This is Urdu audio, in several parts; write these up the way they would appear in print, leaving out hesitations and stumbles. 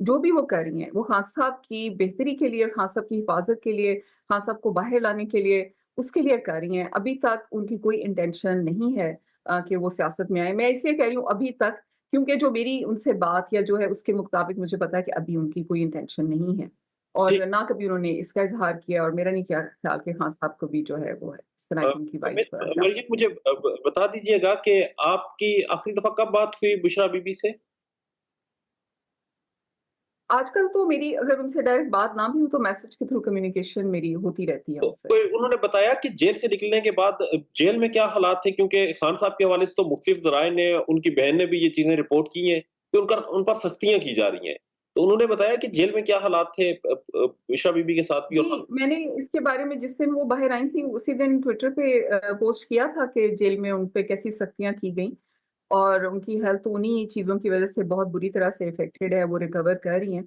جو بھی وہ کر رہی ہیں وہ خان صاحب کی بہتری کے لیے، خان صاحب کی حفاظت کے لیے، خان صاحب کو باہر لانے کے لیے، اس کے لیے کر رہی ہیں. ابھی تک ان کی کوئی انٹینشن نہیں ہے کہ وہ سیاست میں آئے. میں اس لیے کہہ رہی ہوں ابھی تک، کیونکہ جو میری ان سے بات یا جو ہے اس کے مطابق مجھے پتا ہے کہ ابھی ان کی کوئی انٹینشن نہیں ہے، اور ٹھیک. نہ کبھی انہوں نے اس کا اظہار کیا، اور میرا نہیں کیا خیال کہ خان صاحب کو بھی جو ہے وہ ہے اس طرح کی ان کی وائف مریم سیاست میں. مجھے بتا دیجیے گا کہ آپ کی آخری دفعہ کب بات ہوئی بشرا بی بی سے؟ آج کل تو میری اگر ان سے ڈائریکٹ بات نہ بھی ہو تو میسج کے تھرو کمیونیکیشن میری ہوتی رہتی ہے تو ان سے. کوئی انہوں نے بتایا کہ جیل سے نکلنے کے بعد جیل میں کیا حالات تھے؟ کیونکہ خان صاحب کے حوالے سے تو مختلف ذرائع نے، ان کی بہن نے بھی یہ چیزیں رپورٹ کی ہیں کہ ان پر سختیاں کی جا رہی ہیں. تو انہوں نے بتایا کہ جیل میں کیا حالات تھے بشرا بی بی کے ساتھ بھی. جی، اور میں نے اس کے بارے میں جس دن وہ باہر آئی تھیں اسی دن ٹویٹر پہ پوسٹ کیا تھا کہ جیل میں ان پہ کیسی سختیاں کی گئیں، اور ان کی ہیلتھ انہی چیزوں کی وجہ سے بہت بری طرح سے افیکٹڈ ہے. وہ ریکور کر رہی ہیں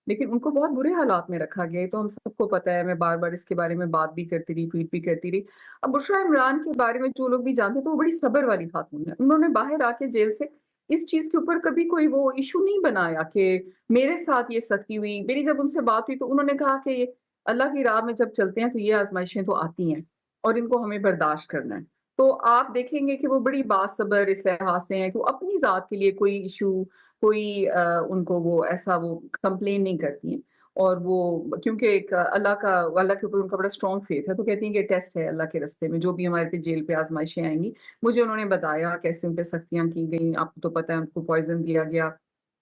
لیکن ان کو بہت برے حالات میں رکھا گیا ہے. تو ہم سب کو پتہ ہے، میں بار بار اس کے بارے میں بات بھی کرتی رہی، ٹویٹ بھی کرتی رہی. اب بشریٰ عمران کے بارے میں جو لوگ بھی جانتے ہیں تو وہ بڑی صبر والی خاتون ہے. انہوں نے باہر آ کے جیل سے اس چیز کے اوپر کبھی کوئی وہ ایشو نہیں بنایا کہ میرے ساتھ یہ سختی ہوئی. میری جب ان سے بات ہوئی تو انہوں نے کہا کہ اللہ کی راہ میں جب چلتے ہیں تو یہ آزمائشیں تو آتی ہیں اور ان کو ہمیں برداشت کرنا ہے. تو آپ دیکھیں گے کہ وہ بڑی باصبر اس لحاظ سے ہیں کہ وہ اپنی ذات کے لیے کوئی ایشو، کوئی ان کو وہ ایسا وہ کمپلین نہیں کرتی ہیں. اور وہ کیونکہ ایک اللہ کے اوپر ان کا بڑا اسٹرانگ فیتھ ہے، تو کہتی ہیں کہ ٹیسٹ ہے اللہ کے رستے میں جو بھی ہمارے پہ جیل پہ آزمائشیں آئیں گی. مجھے انہوں نے بتایا کیسے ان پہ سختیاں کی گئیں. آپ کو تو پتہ ہے ان کو پوائزن دیا گیا،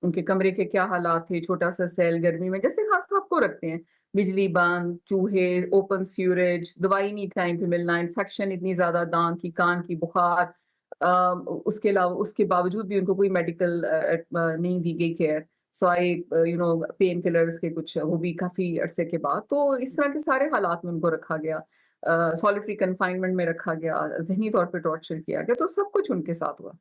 ان کے کمرے کے کیا حالات تھے، چھوٹا سا سیل گرمی میں جیسے خاص صاحب کو رکھتے ہیں، بجلی بند، چوہے، اوپن سیوریج، دوائی نہیں ٹائم پہ ملنا، انفیکشن اتنی زیادہ، دانت کی، کان کی، بخار. اس کے علاوہ اس کے باوجود بھی ان کو کوئی میڈیکل نہیں دی گئی کیئر سوائے پین کلرز کے کچھ، وہ بھی کافی عرصے کے بعد. تو اس طرح کے سارے حالات میں ان کو رکھا گیا، سالٹری کنفائنمنٹ میں رکھا گیا، ذہنی طور پہ ٹارچر کیا گیا. تو سب کچھ ان کے ساتھ ہوا.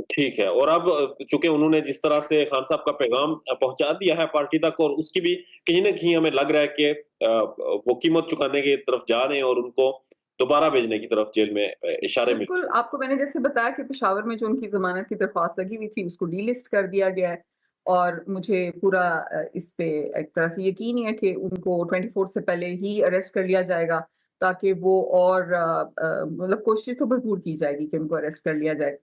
ٹھیک ہے. اور اب چونکہ انہوں نے جس طرح سے خان صاحب کا پیغام پہنچا دیا ہے پارٹی تک، اور اس کی بھی کہیں نہ کہیں ہمیں لگ رہا ہے کہ وہ قیمت چکانے کی طرف جا رہے ہیں اور ان کو دوبارہ بھیجنے کی طرف جیل میں اشارے مل بالکل، آپ کو میں نے جیسے بتایا کہ پشاور میں جو ان کی ضمانت کی درخواست لگی ہوئی تھی اس کو ڈی لسٹ کر دیا گیا ہے. اور مجھے پورا اس پہ ایک طرح سے یقین ہی ہے کہ ان کو 24 سے پہلے ہی اریسٹ کر لیا جائے گا، تاکہ وہ اور مطلب کوشش تو بھرپور کی جائے گی کہ ان کو اریسٹ کر لیا جائے،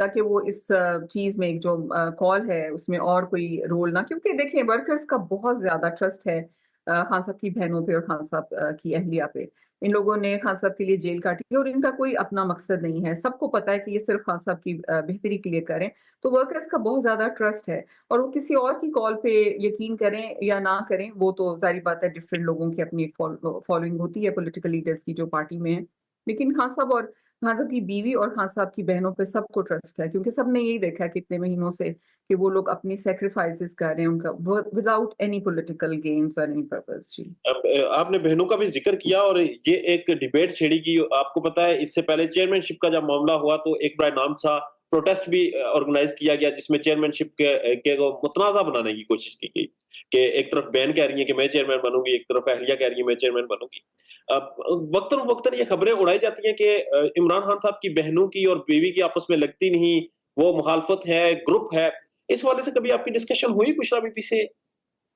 تاکہ وہ اس چیز میں ایک جو کال ہے اس میں اور کوئی رول نہ. کیونکہ دیکھیں ورکرز کا بہت زیادہ ٹرسٹ ہے خان صاحب کی بہنوں پہ اور خان صاحب کی اہلیہ پہ. ان لوگوں نے خان صاحب کے لیے جیل کاٹی ہے اور ان کا کوئی اپنا مقصد نہیں ہے. سب کو پتا ہے کہ یہ صرف خان صاحب کی بہتری کے لیے کریں. تو ورکرز کا بہت زیادہ ٹرسٹ ہے، اور وہ کسی اور کی کال پہ یقین کریں یا نہ کریں وہ تو ظاہری بات ہے، ڈفرینٹ لوگوں کی اپنی ایک فالوئنگ ہوتی ہے پولیٹیکل لیڈرز کی جو پارٹی میں ہیں. لیکن خان صاحب اور خان صاحب کی بیوی اور خان صاحب کی بہنوں پہ سب کو ٹرسٹ ہے، کیونکہ سب نے یہی دیکھا ہے کتنے مہینوں سے کہ وہ لوگ اپنی سیکریفائسز کر رہے ہیں ان کا وداؤٹ اینی پولیٹیکل گینز اور اینی پرپز. جی، اب آپ نے بہنوں کا بھی ذکر کیا اور یہ ایک ڈیبیٹ چھیڑی کی. آپ کو پتا ہے اس سے پہلے چیئرمین شپ کا جب معاملہ ہوا تو ایک بڑا نام سا پروٹیسٹ بھی آرگنائز کیا گیا، جس میں چیئرمین شپ کے متنازع بنانے کی کوشش کی گئی کہ ایک طرف بہن کہہ رہی ہے کہ میں چیئرمین بنوں گی، ایک طرف اہلیہ کہہ رہی ہے میں چیئرمین بنوں گی. اب وقتاً فوقتاً یہ خبریں اڑائی جاتی ہیں کہ عمران خان صاحب کی بہنوں کی اور بیوی کی آپس میں لگتی نہیں، وہ مخالفت ہے، گروپ ہے. اس حوالے سے کبھی آپ کی ڈسکشن ہوئی بشرا بی بی سے؟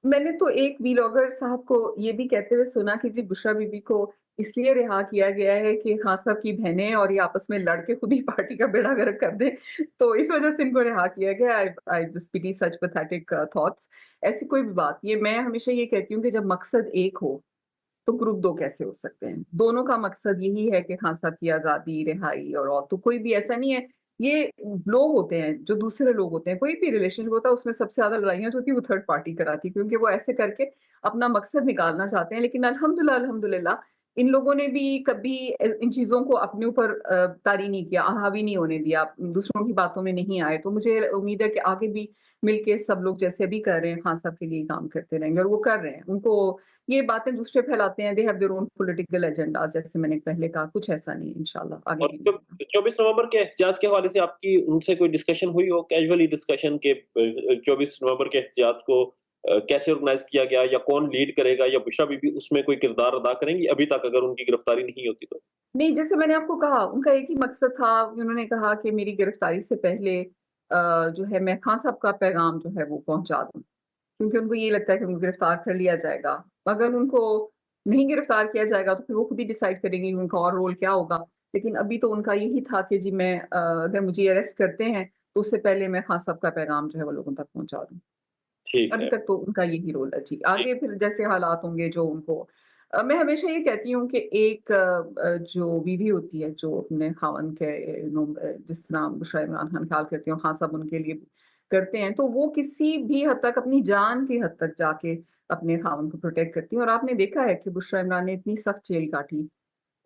میں نے تو ایک ویلاگر صاحب کو یہ بھی کہتے ہوئے سنا کہ جی بشرا بی بی کو اس لیے رہا کیا گیا ہے کہ خان صاحب کی بہنیں اور یہ آپس میں لڑ کے خود ہی پارٹی کا بیڑا گرک کر دیں، تو اس وجہ سے ان کو رہا کیا گیا. I just pity such pathetic thoughts. ایسی کوئی بھی بات. یہ میں ہمیشہ یہ کہتی ہوں کہ جب مقصد ایک ہو تو گروپ دو کیسے ہو سکتے ہیں؟ دونوں کا مقصد یہی ہے کہ خان صاحب کی آزادی، رہائی اور تو کوئی بھی ایسا نہیں ہے. یہ لوگ ہوتے ہیں جو دوسرے لوگ ہوتے ہیں، کوئی بھی ریلیشن ہوتا ہے اس میں سب سے زیادہ لڑائیاں جو ہوتی ہیں وہ تھرڈ پارٹی کراتی ہے، کیونکہ وہ ایسے کر کے اپنا مقصد نکالنا چاہتے ہیں. لیکن الحمدللہ ان لوگوں نے بھی کبھی ان چیزوں کو اپنے اوپر طاری نہیں کیا، حاوی نہیں ہونے دیا، دوسروں کی باتوں میں نہیں آئے. تو مجھے امید ہے کہ آگے بھی مل کے سب لوگ جیسے بھی کر رہے ہیں خان صاحب کے لیے کام کرتے رہیں گے، اور وہ کر رہے ہیں. ان کو یہ باتیں دوسرے پھیلاتے ہیں، they have their own political agenda, جیسے میں نے پہلے کہا. کچھ ایسا نہیں ہے، انشاءاللہ آگے اور بھی نہیں ہوگا. 24 نومبر کے احتجاج کے حوالے سے آپ کی ان سے کوئی ڈسکشن ہوئی ہو، کیجولی ڈسکشن کہ 24 نومبر کے احتجاج کو کیسے آرگنائز کیا گیا، یا کون لیڈ کرے گا، یا بشرا بی بی اس میں کوئی کردار ادا کریں گی ابھی تک اگر ان کی گرفتاری نہیں ہوتی تو؟ نہیں، جیسے میں نے آپ کو کہا ان کا ایک ہی مقصد تھا. انہوں نے کہا کہ میری گرفتاری سے پہلے جو ہے میں خان صاحب کا پیغام جو ہے وہ پہنچا دوں، کیونکہ ان کو یہ لگتا ہے کہ ان کو گرفتار کر لیا جائے گا. اگر ان کو نہیں گرفتار کیا جائے گا تو پھر وہ خود ہی ڈیسائیڈ کریں گے ان کا اور رول کیا ہوگا. لیکن ابھی تو ان کا یہی تھا کہ جی میں اگر مجھے اریسٹ کرتے ہیں تو اس سے پہلے میں خان صاحب کا پیغام جو ہے وہ لوگوں تک پہنچا دوں. ٹھیک ابھی ہے، تک تو ان کا یہی رول ہے. جی ٹھیک آگے پھر جیسے حالات ہوں گے جو ان کو میں ہمیشہ یہ کہتی ہوں کہ ایک جو بیوی ہوتی ہے جو اپنے خاوند کے جس طرح بشرا عمران خان خیال کرتی ہیں اور خان صاحب ان کے لیے کرتے ہیں تو وہ کسی بھی حد تک اپنی جان کی حد تک جا کے اپنے خاوند کو پروٹیکٹ کرتی ہیں. اور آپ نے دیکھا ہے کہ بشرا عمران نے اتنی سخت جیل کاٹی،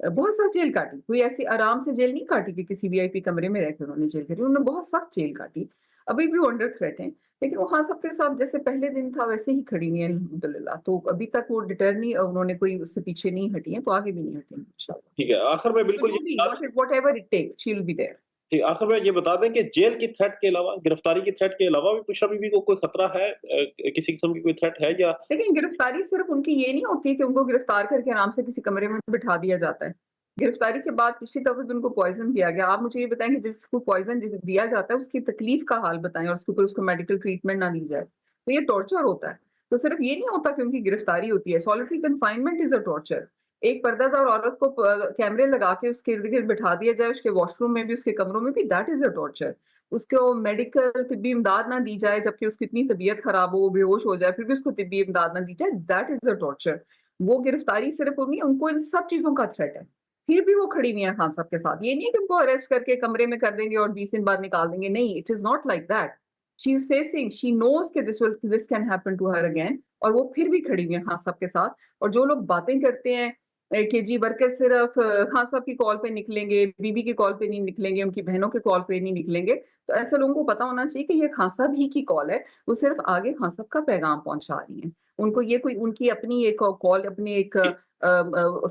بہت سخت جیل کاٹی. کوئی ایسی آرام سے جیل نہیں کاٹی کہ کسی وی آئی پی کمرے میں رہ کے انہوں نے جیل کاٹی. انہوں نے بہت سخت جیل کاٹی. ابھی بھی وہ انڈر تھریٹ ہیں لیکن وہ خان صاحب کے ساتھ جیسے پہلے دن تھا ویسے ہی کھڑی ہوئی ہیں الحمدللہ. تو ابھی تک وہ ڈٹر نہیں، انہوں نے کوئی اس سے پیچھے نہیں ہٹی ہیں تو آگے بھی نہیں ہٹیں گے انشاءاللہ. ٹھیک ہے، آخر میں تو بالکل جو یہ بھی بتا whatever it takes she will be there. ٹھیک آخر میں یہ بتا دیں کہ جیل کی تھریٹ کے علاوہ، گرفتاری کی تھریٹ کے علاوہ بھی بشرا بیوی کو کوئی خطرہ ہے، کسی قسم کی کوئی تھریٹ ہے یا لیکن گرفتاری صرف ان کی یہ نہیں ہوتی کہ ان کو گرفتار کر کے آرام سے کسی کمرے میں بٹھا دیا جاتا ہے. گرفتاری کے بعد پچھلی دفعہ بھی ان کو پوائزن دیا گیا. آپ مجھے یہ بتائیں کہ جس کو پوائزن دیا جاتا ہے اس کی تکلیف کا حال بتائیں اور اس کے اوپر اس کو میڈیکل ٹریٹمنٹ نہ دی جائے تو یہ ٹارچر ہوتا ہے. تو صرف یہ نہیں ہوتا کہ ان کی گرفتاری ہوتی ہے. سولٹری کنفائنمنٹ از اے ٹارچر. ایک پردہ دار عورت کو کیمرے لگا کے اس کے ارد گرد بٹھا دیا جائے، اس کے واش روم میں بھی اس کے کمروں میں بھی، دیٹ از اے ٹارچر. اس کو میڈیکل طبی امداد نہ دی جائے جبکہ اس کی اتنی طبیعت خراب ہو، وہ بے ہوش ہو جائے، پھر بھی اس کو طبی امداد نہ دی جائے، دیٹ از اے ٹارچر. وہ گرفتاری صرف نہیں، ان کو ان سب چیزوں کا تھریٹ ہے. پھر بھی وہ کھڑی ہوئی ہیں خان صاحب کے ساتھ. یہ نہیں کہ ان کو اریسٹ کر کے کمرے میں کر دیں گے اور 20 دن بعد نکال دیں گے. نہیں، it is not like that. She is facing, she knows کہ this can happen to her again. اور وہ پھر بھی کھڑی ہوئی ہیں خان صاحب کے ساتھ. اور جو لوگ باتیں کرتے ہیں کہ جی ورکر صرف خان صاحب کی کال پہ نکلیں گے، بی بی کی کال پہ نہیں نکلیں گے، ان کی بہنوں کے کال پہ نہیں نکلیں گے، تو ایسے لوگوں کو پتا ہونا چاہیے کہ یہ خان صاحب ہی کی کال ہے. وہ صرف آگے خان صاحب کا پیغام پہنچا رہی ہیں. ان کو یہ کوئی ان کی اپنی ایک کال، اپنی ایک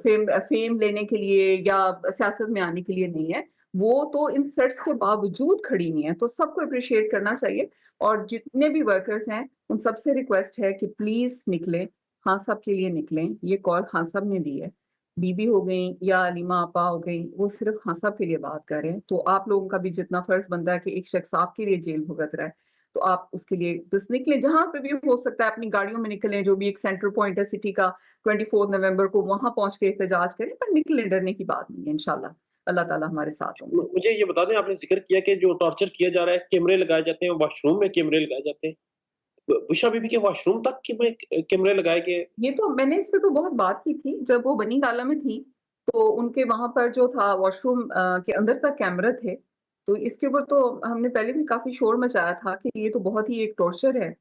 فیم لینے کے لیے یا سیاست میں آنے کے لیے نہیں ہے. وہ تو ان تھریٹس کے باوجود کھڑی ہوئی ہیں. تو سب کو اپریشیٹ کرنا چاہیے. اور جتنے بھی ورکرز ہیں ان سب سے ریکویسٹ ہے کہ پلیز نکلیں، خان صاحب کے لیے نکلیں. یہ کال خان صاحب نے دی ہے. بی بی ہو گئیں یا علیمہ آپا ہو گئیں، وہ صرف خان صاحب کے لیے بات کر رہے ہیں. تو آپ لوگوں کا بھی جتنا فرض بنتا ہے کہ ایک شخص آپ کے لیے جیل بھگت رہا ہے تو آپ اس کے لیے بس نکلیں. جہاں پہ بھی ہو سکتا ہے اپنی گاڑیوں میں نکلیں، جو بھی ایک سینٹر پوائنٹ ہے سٹی کا 24 نومبر کو، وہاں پہنچ کے احتجاج کریں. پر نکلیں، ڈرنے کی بات نہیں ہے. انشاءاللہ اللہ تعالیٰ ہمارے ساتھ ہوں گے. مجھے یہ بتا دیں، آپ نے ذکر کیا کہ جو ٹارچر کیا جا رہا ہے، کیمرے لگائے جاتے ہیں، واش روم میں کیمرے لگائے جاتے ہیں، بشرا بیوی کے واش روم تک کیمرے لگائے گئے؟ یہ تو میں نے اس پہ تو بہت بات کی تھی جب وہ بنی گالا میں تھی. تو ان کے وہاں پر جو تھا واش روم کے اندر تک کیمرہ تھے. تو اس کے اوپر تو ہم نے پہلے بھی کافی شور مچایا تھا کہ یہ تو بہت ہی ایک ٹارچر ہے.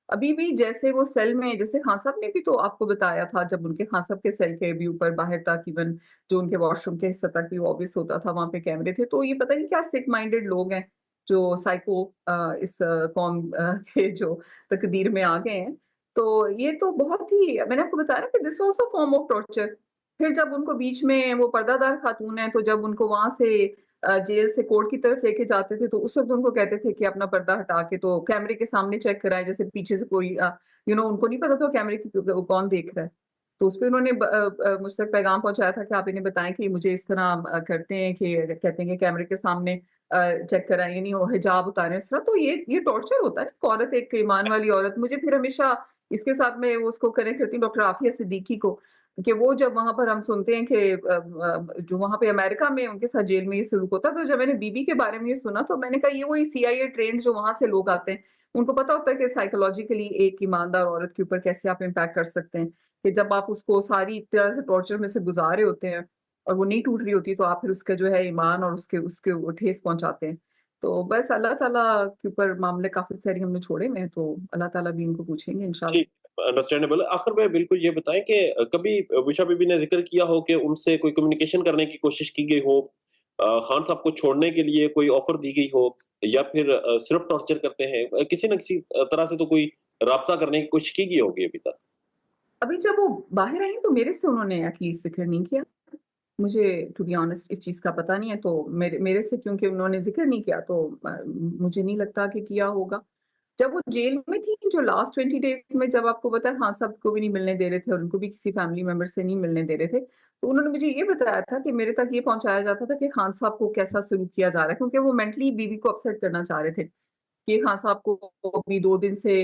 ابھی بھی جیسے وہ سیل میں، جیسے خان صاحب نے بھی تو آپ کو بتایا تھا جب ان کے خان صاحب کے سیل کے بھی اوپر باہر تک، ایون جو ان کے واش روم کے حصہ تک بھی آبویس ہوتا تھا وہاں پہ کیمرے تھے. تو یہ پتہ نہیں کیا سک مائنڈیڈ لوگ ہیں جو سائیکو اس قوم کے جو تقدیر میں آ گئے ہیں. تو یہ تو بہت ہی، میں نے آپ کو بتایا کہ this also form of torture. پھر جب ان کو بیچ میں، وہ پردہ دار خاتون ہیں، تو جب ان کو وہاں سے جیل سے کورٹ کی طرف لے کے جاتے تھے تو اس وقت ان کو کہتے تھے کہ اپنا پردہ ہٹا کے تو کیمرے کے سامنے چیک کرائیں، جیسے پیچھے سے کوئی ان کو نہیں پتا تھا کیمرے کی کون دیکھ رہا ہے. تو اس پہ انہوں نے مجھ تک پیغام پہنچایا تھا کہ آپ انہیں بتائیں کہ مجھے اس طرح کرتے ہیں کہ کہتے ہیں کہ کیمرے کے سامنے چیک کرائیں، یعنی وہ حجاب اتاریں اس طرح. تو یہ ٹارچر ہوتا ہے. ایک عورت، ایک ایمان والی عورت. مجھے پھر ہمیشہ اس کے ساتھ میں اس کو کنیکٹ کرتی ہوں ڈاکٹر عافیہ صدیقی کو، کہ وہ جب وہاں پر ہم سنتے ہیں کہ جو وہاں پہ امریکہ میں ان کے ساتھ جیل میں یہ سلوک ہوتا ہے، تو جب میں نے بی بی کے بارے میں یہ سنا تو میں نے کہا یہ وہی سی آئی اے ٹرینڈ جو وہاں سے لوگ آتے ہیں، ان کو پتا ہوتا ہے کہ سائیکولوجیکلی ایک ایماندار عورت کے اوپر کیسے آپ امپیکٹ کر سکتے ہیں. کہ جب آپ اس کو ساری طرح سے ٹارچر میں سے گزارے ہوتے ہیں اور وہ نہیں ٹوٹ رہی ہوتی تو آپ پھر اس کا جو ہے ایمان اور اس کے ٹھیس پہنچاتے ہیں. تو بس اللہ تعالیٰ کے اوپر معاملے کافی ساری ہم نے چھوڑے میں، تو اللہ تعالیٰ بھی ان کو پوچھیں گے انشاءاللہ. ٹھیک، انڈرسٹینڈیبل. آخر میں بالکل یہ بتائیں کہ کبھی بشرا بیوی نے ذکر کیا ہو کہ ان سے کوئی کمیونیکیشن کرنے کی کوشش کی گئی ہو، خان صاحب کو چھوڑنے کے لیے کوئی آفر دی گئی ہو، یا پھر صرف ٹارچر کرتے ہیں، کسی نہ کسی طرح سے تو کوئی رابطہ کرنے کی کوشش کی گئی ہوگی ابھی تک؟ ابھی جب وہ باہر آئی تو میرے سے انہوں نے ایٹ لیسٹ ذکر نہیں کیا. مجھے ٹو بی آنےسٹ اس چیز کا پتہ نہیں ہے. تو میرے سے کیونکہ انہوں نے ذکر نہیں کیا تو مجھے نہیں لگتا کہ کیا ہوگا. جب وہ جیل میں تھی جو لاسٹ 20 days میں، جب آپ کو پتا ہے خان صاحب کو بھی نہیں ملنے دے رہے تھے اور ان کو بھی کسی فیملی ممبر سے نہیں ملنے دے رہے تھے، تو انہوں نے مجھے یہ بتایا تھا کہ میرے تک یہ پہنچایا جاتا تھا کہ خان صاحب کو کیسا سلوک کیا جا رہا ہے، کیونکہ وہ مینٹلی بیوی کو اپسیٹ کرنا چاہ رہے تھے کہ خان صاحب کو بھی 2 دن سے